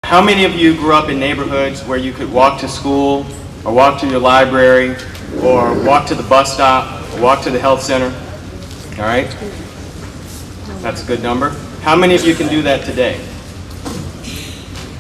How many of you grew up in neighborhoods where you could walk to school, or walk to your library, or walk to the bus stop, or walk to the health center? All right? That's a good number. How many of you can do that today?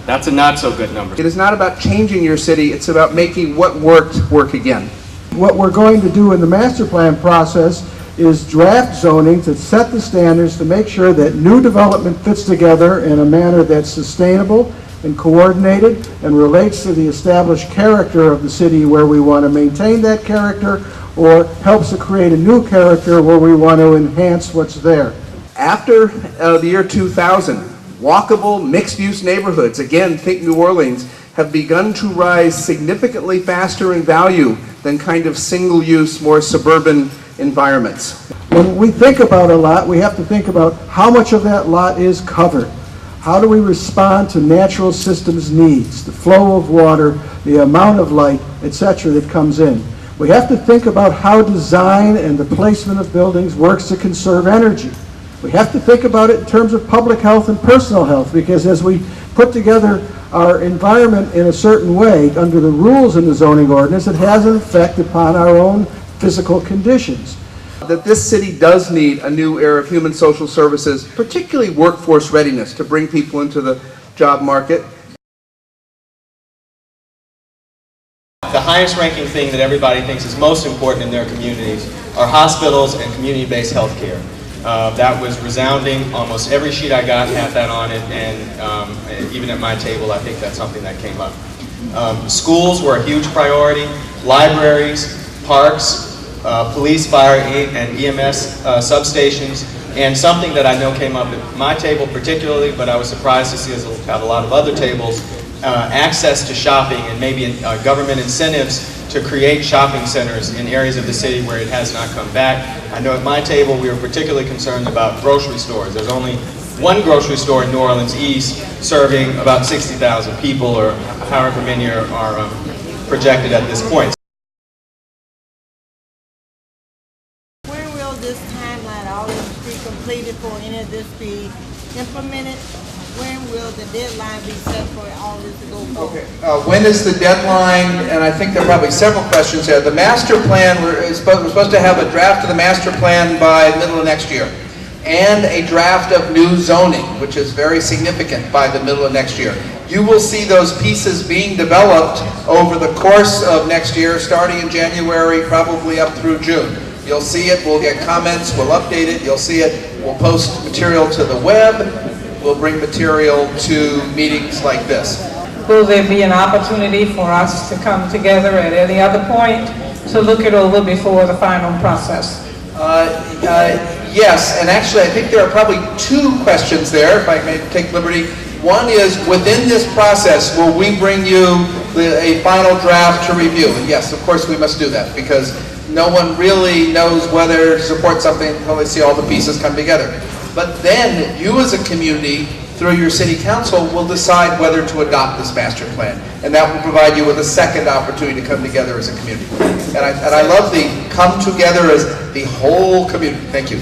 That's a not so good number. It is not about changing your city, it's about making what worked work again. What we're going to do in the master plan process is draft zoning to set the standards to make sure that new development fits together in a manner that's sustainable and coordinated and relates to the established character of the city where we want to maintain that character, or helps to create a new character where we want to enhance what's there. After the year 2000, walkable, mixed-use neighborhoods, again, think New Orleans, have begun to rise significantly faster in value than kind of single-use, more suburban environments. When we think about a lot, we have to think about how much of that lot is covered. How do we respond to natural systems needs, the flow of water, the amount of light, etc. that comes in. We have to think about how design and the placement of buildings works to conserve energy. We have to think about it in terms of public health and personal health, because as we put together our environment in a certain way under the rules in the zoning ordinance, it has an effect upon our own physical conditions. That this city does need a new era of human social services, particularly workforce readiness, to bring people into the job market. The highest ranking thing that everybody thinks is most important in their communities are hospitals and community-based health care. That was resounding. Almost every sheet I got had that on it, and even at my table I think that's something that came up. Schools were a huge priority, libraries, parks, police, fire, and EMS substations, and something that I know came up at my table particularly, but I was surprised to see us have a lot of other tables, access to shopping and maybe government incentives to create shopping centers in areas of the city where it has not come back. I know at my table we were particularly concerned about grocery stores. There's only one grocery store in New Orleans East serving about 60,000 people, or however many are projected at this point. When will this timeline always be completed for any of this be implemented? When will the deadline be set for all this to go forward? Okay. When is the deadline? And I think there are probably several questions there. The master plan, we're supposed to have a draft of the master plan by middle of next year, and a draft of new zoning, which is very significant, by the middle of next year. You will see those pieces being developed over the course of next year, starting in January, probably up through June. You'll see it, we'll get comments, we'll update it, you'll see it, we'll post material to the web, we'll bring material to meetings like this. Will there be an opportunity for us to come together at any other point to look it over before the final process? Yes, and actually I think there are probably two questions there, if I may take liberty. One is, within this process, will we bring you a final draft to review? And yes, of course we must do that, because no one really knows whether to support something until they see all the pieces come together. But then you as a community, through your city council, will decide whether to adopt this master plan. And that will provide you with a second opportunity to come together as a community. And I love the come together as the whole community. Thank you.